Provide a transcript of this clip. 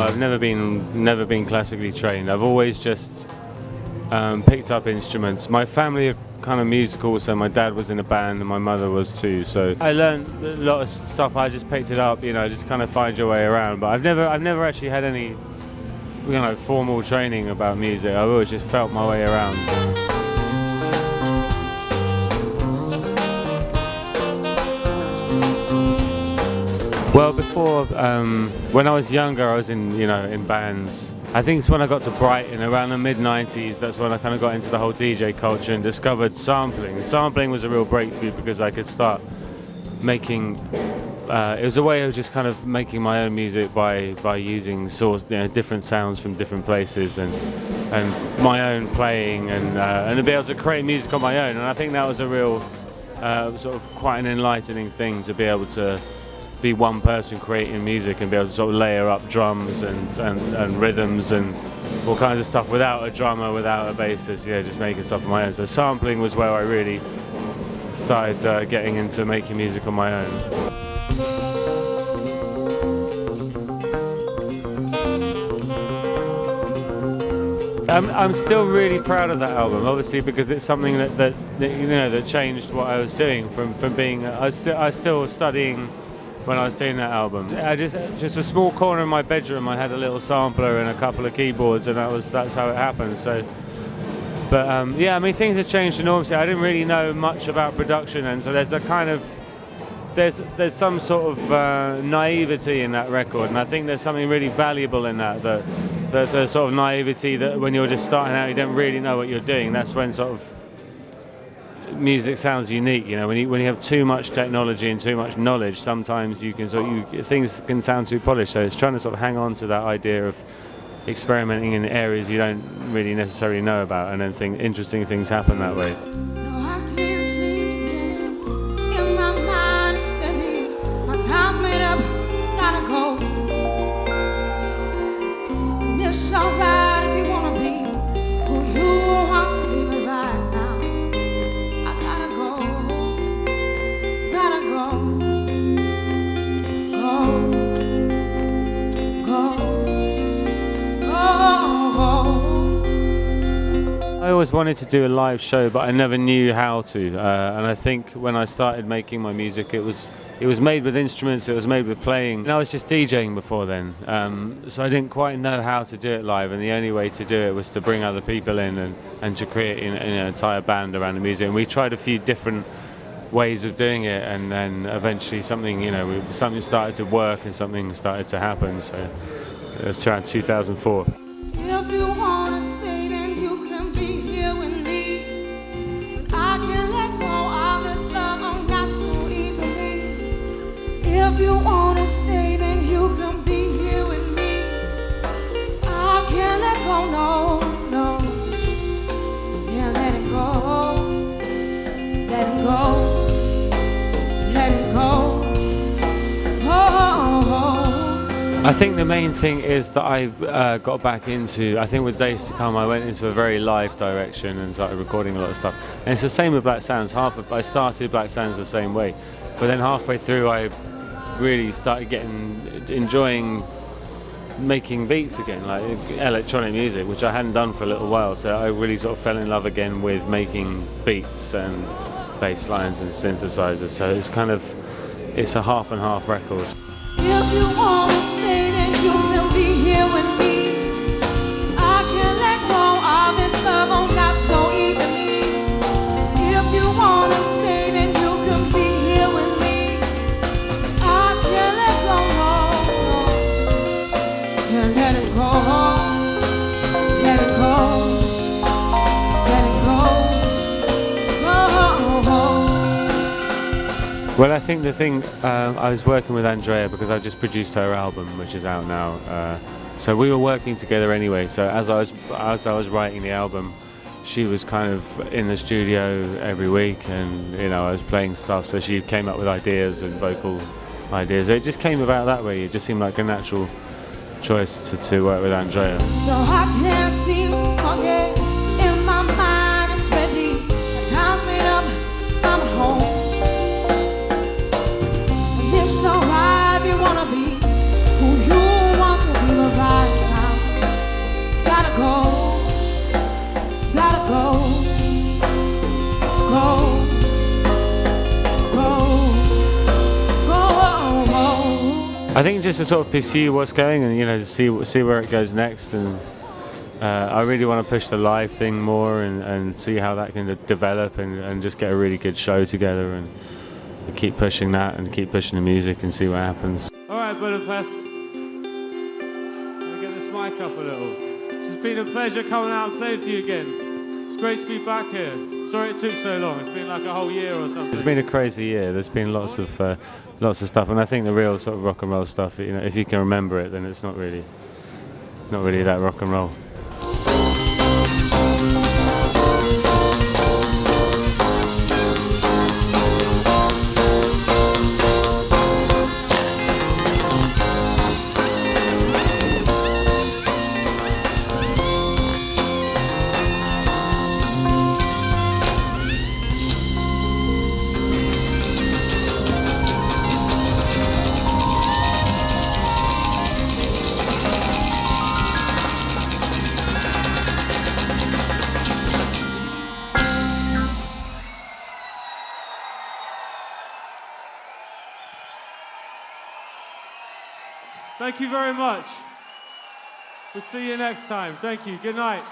I've never been classically trained. I've always just picked up instruments. My family are kind of musical, so my dad was in a band and my mother was too. So I learned a lot of stuff. I just picked it up, just kind of find your way around. But I've never actually had any, formal training about music. I've always just felt my way around. Well, before, when I was younger, I was in bands. I think it's when I got to Brighton, around the mid-90s, that's when I kind of got into the whole DJ culture and discovered sampling. Sampling was a real breakthrough because I could start making, it was a way of just kind of making my own music by using different sounds from different places and my own playing and to be able to create music on my own. And I think that was a real, sort of quite an enlightening thing to be able to be one person creating music and be able to sort of layer up drums and rhythms and all kinds of stuff without a drummer, without a bassist, just making stuff on my own. So sampling was where I really started getting into making music on my own. I'm still really proud of that album, obviously, because it's something that changed what I was doing from being. I was still studying when I was doing that album. Just a small corner in my bedroom, I had a little sampler and a couple of keyboards, and that's how it happened. So, but things have changed enormously. I didn't really know much about production, and so there's a kind of there's some sort of naivety in that record, and I think there's something really valuable in that. The sort of naivety that when you're just starting out, you don't really know what you're doing. That's when sort of music sounds unique. When you have too much technology and too much knowledge, sometimes things can sound too polished. So it's trying to sort of hang on to that idea of experimenting in areas you don't really necessarily know about, and then interesting things happen that way. It's alright if you wanna be who you want to be, but right now I gotta go, I always wanted to do a live show, but I never knew how to. And I think when I started making my music, it was made with instruments, it was made with playing. And I was just DJing before then, so I didn't quite know how to do it live. And the only way to do it was to bring other people in and to create an entire band around the music. And we tried a few different ways of doing it, and then eventually something started to work and something started to happen. So it was around 2004. If you wanna stay, then you can be here with me. But I can't let go of this love, oh, not so easily. If you wanna stay, then you can be here with me. I can't let go, no. Can't let it go. Let it go. Let it go. I think the main thing is that I got back into, I think with Days to Come, I went into a very live direction and started recording a lot of stuff. And it's the same with Black Sands. I started Black Sands the same way, but then halfway through I really started enjoying making beats again, like electronic music, which I hadn't done for a little while. So I really sort of fell in love again with making beats and bass lines and synthesizers. So it's a half and half record. If you wanna stay, then you can be here with me. I can't let go of this love, oh, not so easily. If you wanna stay, then you can be here with me. I can't let go, no. Can't let it go. Let it go. Let it go. Well, I think the thing, I was working with Andrea because I just produced her album, which is out now. So we were working together anyway. So as I was writing the album, she was kind of in the studio every week, and I was playing stuff. So she came up with ideas and vocal ideas. It just came about that way. It just seemed like a natural choice to work with Andrea. No, I can't seem to forget. In my mind, it's ready. The time's made up. I'm at home. It's alright if you wanna be who you want to be, right? I think just to sort of pursue what's going and to see where it goes next, and I really want to push the live thing more and see how that can develop and just get a really good show together and keep pushing that and keep pushing the music and see what happens. All right, Budapest. Let me get this mic up a little. It's been a pleasure coming out and playing for you again. It's great to be back here. Sorry it took so long. It's been like a whole year or something. It's been a crazy year. There's been lots of stuff, and I think the real sort of rock and roll stuff, if you can remember it, then it's not really that rock and roll. Thank you very much. We'll see you next time. Thank you. Good night.